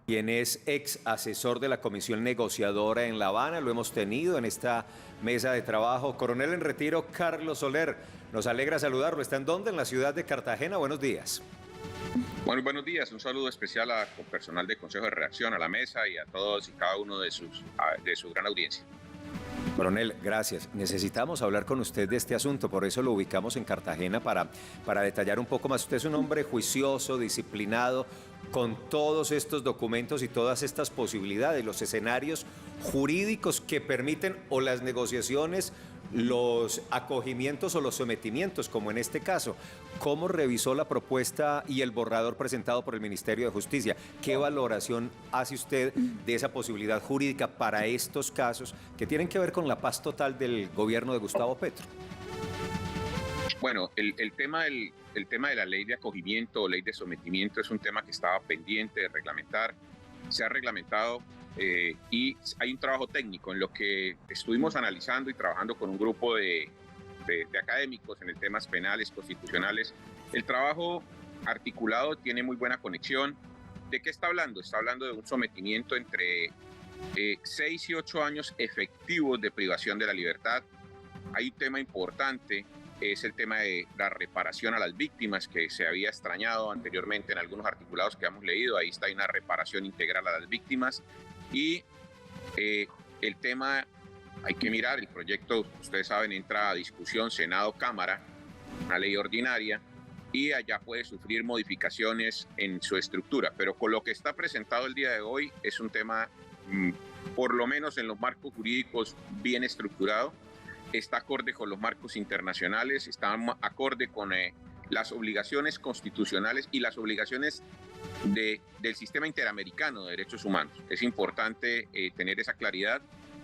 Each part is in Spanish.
quien es ex asesor de la Comisión Negociadora en La Habana. Lo hemos tenido en esta mesa de trabajo. Coronel en retiro Carlos Soler, nos alegra saludarlo. ¿Está en dónde? En la ciudad de Cartagena. Buenos días. Bueno, buenos días. Un saludo especial al personal de Consejo de Redacción, a la mesa y a todos y cada uno de su gran audiencia. Coronel, gracias. Necesitamos hablar con usted de este asunto, por eso lo ubicamos en Cartagena para detallar un poco más. Usted es un hombre juicioso, disciplinado, con todos estos documentos y todas estas posibilidades, los escenarios jurídicos que permiten o las negociaciones, los acogimientos o los sometimientos, como en este caso. ¿Cómo revisó la propuesta y el borrador presentado por el Ministerio de Justicia? ¿Qué valoración hace usted de esa posibilidad jurídica para estos casos que tienen que ver con la paz total del gobierno de Gustavo Petro? Bueno, el tema de la ley de acogimiento o ley de sometimiento es un tema que estaba pendiente de reglamentar. Se ha reglamentado y hay un trabajo técnico en lo que estuvimos analizando y trabajando con un grupo de académicos en el temas penales, constitucionales. El trabajo articulado tiene muy buena conexión. ¿De qué está hablando? Está hablando de un sometimiento entre 6 y 8 años efectivos de privación de la libertad. Hay un tema importante, es el tema de la reparación a las víctimas, que se había extrañado anteriormente en algunos articulados que hemos leído. Ahí está, hay una reparación integral a las víctimas. Y el tema, hay que mirar, el proyecto, ustedes saben, entra a discusión Senado-Cámara, una ley ordinaria, y allá puede sufrir modificaciones en su estructura. Pero con lo que está presentado el día de hoy es un tema, por lo menos en los marcos jurídicos, bien estructurado. Está acorde con los marcos internacionales, está acorde con las obligaciones constitucionales y las obligaciones del sistema interamericano de derechos humanos. Es importante tener esa claridad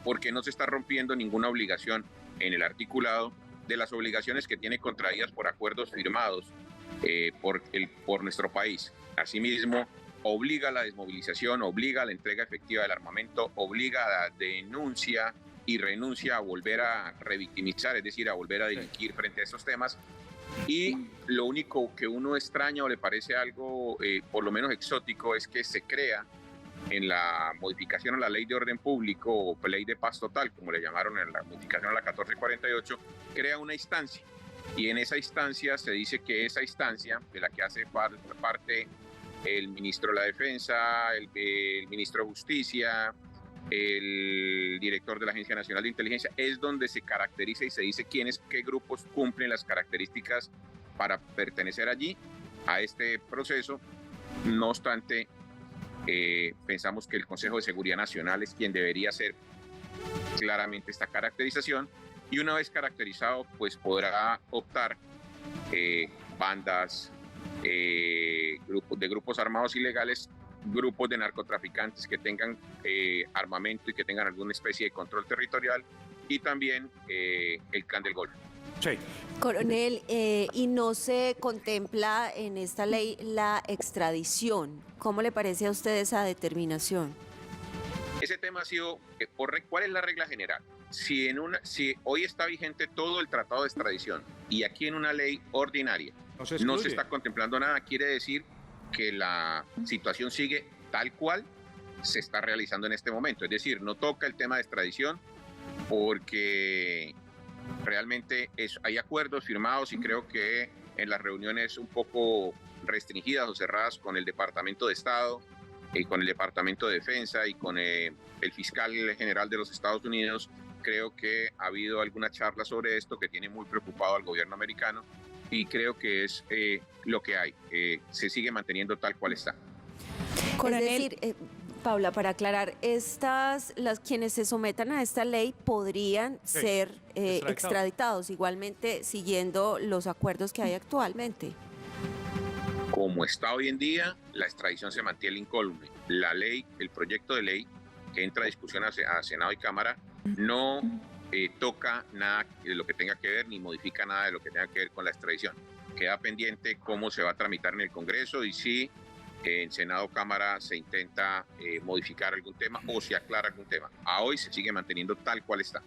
porque no se está rompiendo ninguna obligación en el articulado de las obligaciones que tiene contraídas por acuerdos firmados por nuestro país. Asimismo, obliga a la desmovilización, obliga a la entrega efectiva del armamento, obliga a la denuncia y renuncia a volver a revictimizar, es decir, a volver a delinquir frente a estos temas. Y lo único que uno extraña o le parece algo por lo menos exótico es que se crea en la modificación a la ley de orden público o ley de paz total, como le llamaron en la modificación a la 1448, crea una instancia. Y en esa instancia se dice que esa instancia, de la que hace parte el ministro de la Defensa, el ministro de Justicia, el director de la Agencia Nacional de Inteligencia, es donde se caracteriza y se dice qué grupos cumplen las características para pertenecer allí a este proceso. No obstante, pensamos que el Consejo de Seguridad Nacional es quien debería hacer claramente esta caracterización, y una vez caracterizado, pues podrá optar bandas, grupos armados ilegales, grupos de narcotraficantes que tengan armamento y que tengan alguna especie de control territorial, y también el Clan del Golfo. Sí. Coronel, ¿y no se contempla en esta ley la extradición? ¿Cómo le parece a usted esa determinación? Ese tema ha sido, ¿cuál es la regla general? Si hoy está vigente todo el tratado de extradición y aquí en una ley ordinaria no se está contemplando nada, quiere decir que la situación sigue tal cual se está realizando en este momento. Es decir, no toca el tema de extradición porque realmente hay acuerdos firmados, y creo que en las reuniones un poco restringidas o cerradas con el Departamento de Estado y con el Departamento de Defensa y con el fiscal general de los Estados Unidos, creo que ha habido alguna charla sobre esto que tiene muy preocupado al gobierno americano, y creo que es lo que hay. Se sigue manteniendo tal cual está. Coronel, es decir, Paula, para aclarar, quienes se sometan a esta ley podrían ser extraditados, igualmente siguiendo los acuerdos que hay actualmente. Como está hoy en día, la extradición se mantiene incólume. La ley, el proyecto de ley que entra a discusión a Senado y Cámara, no toca nada de lo que tenga que ver, ni modifica nada de lo que tenga que ver con la extradición. Queda pendiente cómo se va a tramitar en el Congreso y si en Senado o Cámara se intenta modificar algún tema o se aclara algún tema. A hoy se sigue manteniendo tal cual está.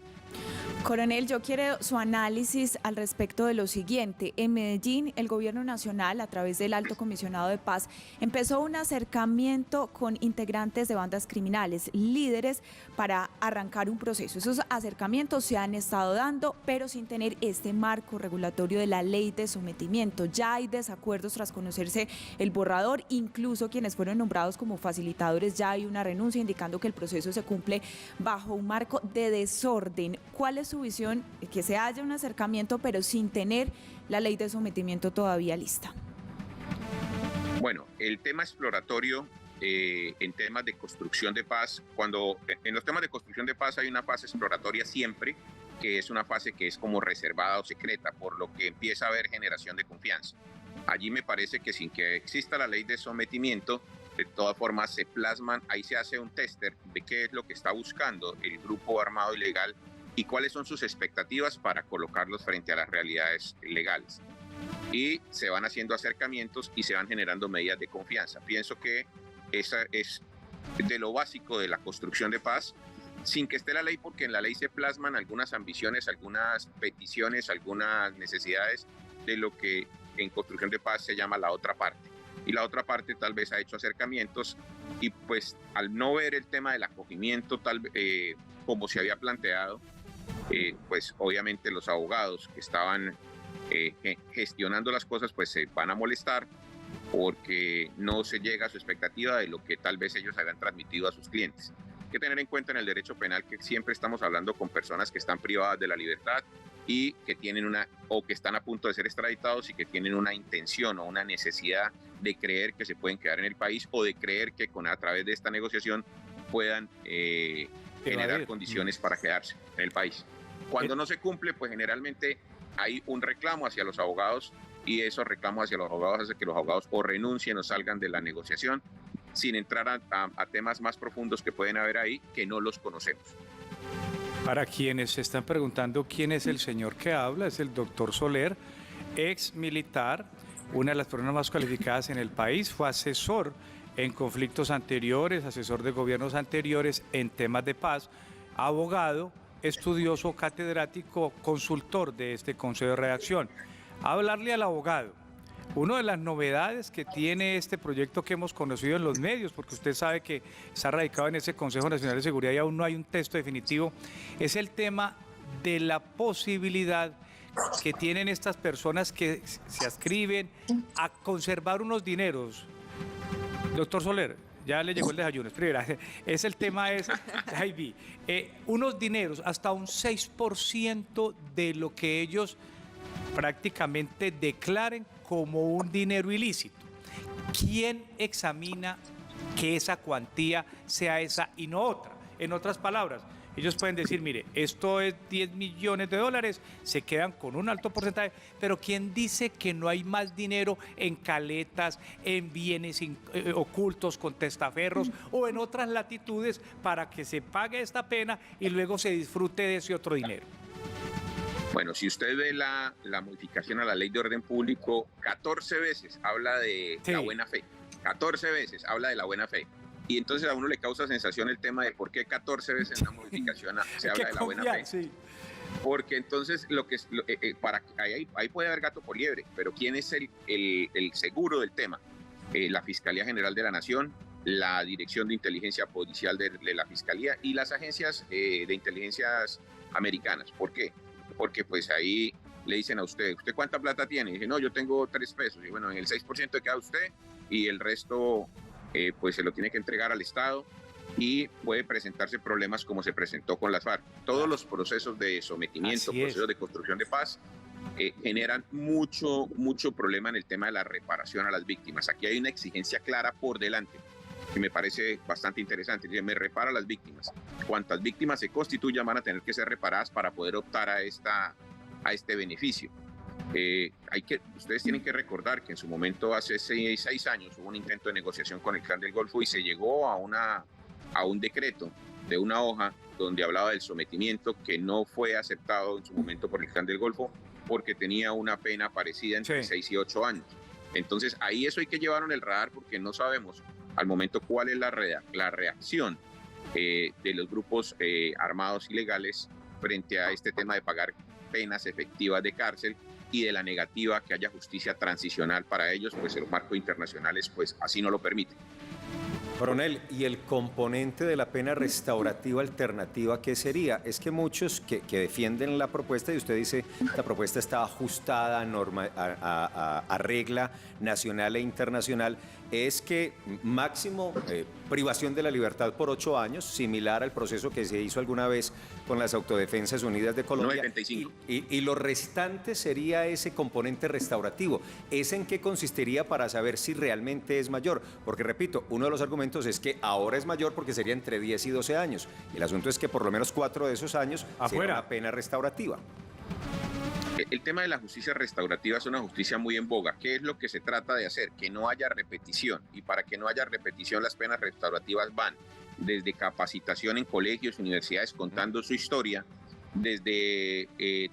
Coronel, yo quiero su análisis al respecto de lo siguiente. En Medellín, el gobierno nacional, a través del Alto Comisionado de Paz, empezó un acercamiento con integrantes de bandas criminales, líderes, para arrancar un proceso. Esos acercamientos se han estado dando, pero sin tener este marco regulatorio de la ley de sometimiento. Ya hay desacuerdos tras conocerse el borrador, incluso quienes fueron nombrados como facilitadores, ya hay una renuncia indicando que el proceso se cumple bajo un marco de desorden. ¿Cuál es su visión? Que se haya un acercamiento, pero sin tener la ley de sometimiento todavía lista. Bueno, el tema exploratorio en temas de construcción de paz, cuando en los temas de construcción de paz hay una fase exploratoria siempre, que es una fase que es como reservada o secreta, por lo que empieza a haber generación de confianza. Allí me parece que sin que exista la ley de sometimiento, de todas formas se plasman, ahí se hace un tester de qué es lo que está buscando el grupo armado ilegal y cuáles son sus expectativas para colocarlos frente a las realidades legales. Y se van haciendo acercamientos y se van generando medidas de confianza. Pienso que esa es de lo básico de la construcción de paz, sin que esté la ley, porque en la ley se plasman algunas ambiciones, algunas peticiones, algunas necesidades de lo que en construcción de paz se llama la otra parte. Y la otra parte tal vez ha hecho acercamientos y pues al no ver el tema del acogimiento como se había planteado, pues obviamente los abogados que estaban gestionando las cosas pues se van a molestar porque no se llega a su expectativa de lo que tal vez ellos habían transmitido a sus clientes. Hay que tener en cuenta en el derecho penal que siempre estamos hablando con personas que están privadas de la libertad y que tienen o que están a punto de ser extraditados y que tienen una intención o una necesidad de creer que se pueden quedar en el país o de creer que a través de esta negociación puedan generar condiciones para quedarse en el país. Cuando no se cumple, pues generalmente hay un reclamo hacia los abogados y esos reclamos hacia los abogados hace que los abogados o renuncien o salgan de la negociación sin entrar a temas más profundos que pueden haber ahí que no los conocemos. Para quienes se están preguntando quién es el señor que habla, es el doctor Soler, ex militar, una de las personas más cualificadas en el país, fue asesor en conflictos anteriores, asesor de gobiernos anteriores en temas de paz, abogado, estudioso, catedrático, consultor de este Consejo de Redacción. Hablarle al abogado. Una de las novedades que tiene este proyecto que hemos conocido en los medios, porque usted sabe que está radicado en ese Consejo Nacional de Seguridad y aún no hay un texto definitivo, es el tema de la posibilidad que tienen estas personas que se adscriben a conservar unos dineros. Doctor Soler, ya le llegó el desayuno, espera, es el tema es, ahí vi, unos dineros, hasta un 6% de lo que ellos prácticamente declaren como un dinero ilícito. ¿Quién examina que esa cuantía sea esa y no otra? En otras palabras, ellos pueden decir, mire, esto es 10 millones de dólares, se quedan con un alto porcentaje, pero ¿quién dice que no hay más dinero en caletas, en bienes ocultos con testaferros o en otras latitudes para que se pague esta pena y luego se disfrute de ese otro dinero? Bueno, si usted ve la modificación a la ley de orden público, 14 veces habla de la buena fe, 14 veces habla de la buena fe. Y entonces a uno le causa sensación el tema de por qué 14 veces en una modificación se habla de la buena fe. Sí. Porque entonces ahí puede haber gato por liebre, pero ¿quién es el seguro del tema? La Fiscalía General de la Nación, la Dirección de Inteligencia Policial de la Fiscalía y las agencias de inteligencias americanas. ¿Por qué? Porque pues ahí le dicen a ¿usted cuánta plata tiene? Y dice, no, yo tengo 3 pesos. Y bueno, en el 6% queda usted y el resto pues se lo tiene que entregar al Estado y puede presentarse problemas como se presentó con las FARC. Todos los procesos de sometimiento, procesos de construcción de paz generan mucho problema en el tema de la reparación a las víctimas. Aquí hay una exigencia clara por delante que me parece bastante interesante. Dice, me repara a las víctimas. Cuantas víctimas se constituyan van a tener que ser reparadas para poder optar a este beneficio. Ustedes tienen que recordar que en su momento, hace 6 años, hubo un intento de negociación con el Clan del Golfo y se llegó a un decreto de una hoja donde hablaba del sometimiento que no fue aceptado en su momento por el Clan del Golfo porque tenía una pena parecida entre 6 y 8 años. Entonces ahí eso hay que llevarlo en el radar porque no sabemos al momento cuál es la reacción de los grupos armados ilegales frente a este tema de pagar penas efectivas de cárcel y de la negativa que haya justicia transicional para ellos, pues los marcos internacionales pues así no lo permiten. Coronel, ¿y el componente de la pena restaurativa alternativa qué sería? Es que muchos que defienden la propuesta, y usted dice, la propuesta está ajustada a regla nacional e internacional, es que máximo privación de la libertad por 8 años, similar al proceso que se hizo alguna vez con las Autodefensas Unidas de Colombia. 9.75. Y lo restante sería ese componente restaurativo. ¿Es en qué consistiría para saber si realmente es mayor? Porque, repito, uno de los argumentos es que ahora es mayor porque sería entre 10 y 12 años. El asunto es que por lo menos 4 de esos años será una pena restaurativa. El tema de la justicia restaurativa es una justicia muy en boga. ¿Qué es lo que se trata de hacer? Que no haya repetición. Y para que no haya repetición, las penas restaurativas van desde capacitación en colegios, universidades, contando su historia, desde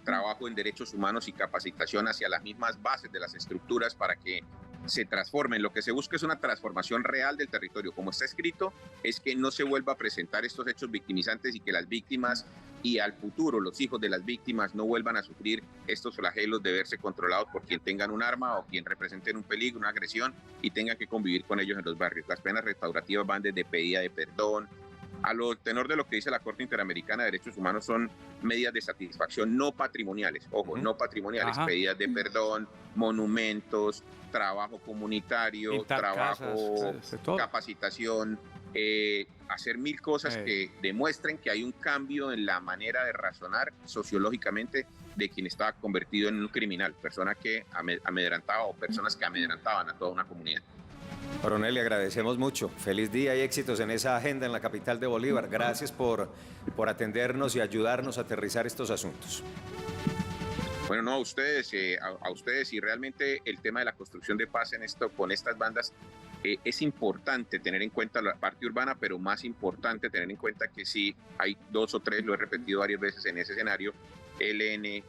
trabajo en derechos humanos y capacitación hacia las mismas bases de las estructuras para que se transformen. Lo que se busca es una transformación real del territorio. Como está escrito, es que no se vuelva a presentar estos hechos victimizantes y que las víctimas y al futuro los hijos de las víctimas no vuelvan a sufrir estos flagelos de verse controlados por quien tengan un arma o quien representen un peligro, una agresión y tengan que convivir con ellos en los barrios. Las penas restaurativas van desde pedida de perdón. A lo tenor de lo que dice la Corte Interamericana de Derechos Humanos son medidas de satisfacción no patrimoniales, ojo, no patrimoniales, pedidas de perdón, monumentos, trabajo comunitario, trabajo, capacitación, hacer 1000 cosas que demuestren que hay un cambio en la manera de razonar sociológicamente de quien estaba convertido en un criminal, persona que amedrentaba o personas que amedrentaban a toda una comunidad. Coronel, le agradecemos mucho. Feliz día y éxitos en esa agenda en la capital de Bolívar. Gracias por atendernos y ayudarnos a aterrizar estos asuntos. Bueno, no, a ustedes y realmente el tema de la construcción de paz con estas bandas es importante tener en cuenta la parte urbana, pero más importante tener en cuenta que sí hay 2 o 3, lo he repetido varias veces en ese escenario, ELN,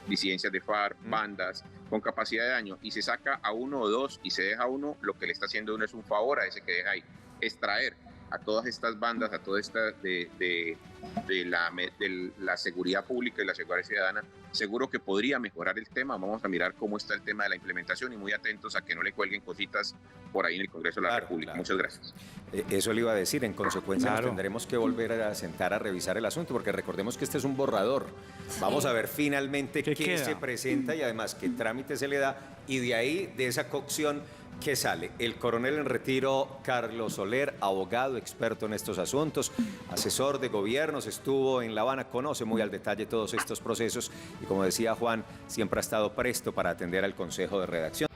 disidencias de FARC, bandas con capacidad de daño, y se saca a 1 o 2 y se deja a 1, lo que le está haciendo uno es un favor a ese que deja ahí. Extraer a todas estas bandas, a toda esta de la seguridad pública y la seguridad ciudadana, seguro que podría mejorar el tema. Vamos a mirar cómo está el tema de la implementación y muy atentos a que no le cuelguen cositas por ahí en el Congreso de la República. Muchas gracias. Eso le iba a decir, en consecuencia nos tendremos que volver a sentar a revisar el asunto, porque recordemos que este es un borrador. Vamos a ver finalmente qué se presenta y además qué trámite se le da, y de ahí, de esa cocción, ¿qué sale? El coronel en retiro Carlos Soler, abogado, experto en estos asuntos, asesor de gobiernos, estuvo en La Habana, conoce muy al detalle todos estos procesos y, como decía Juan, siempre ha estado presto para atender al Consejo de Redacción.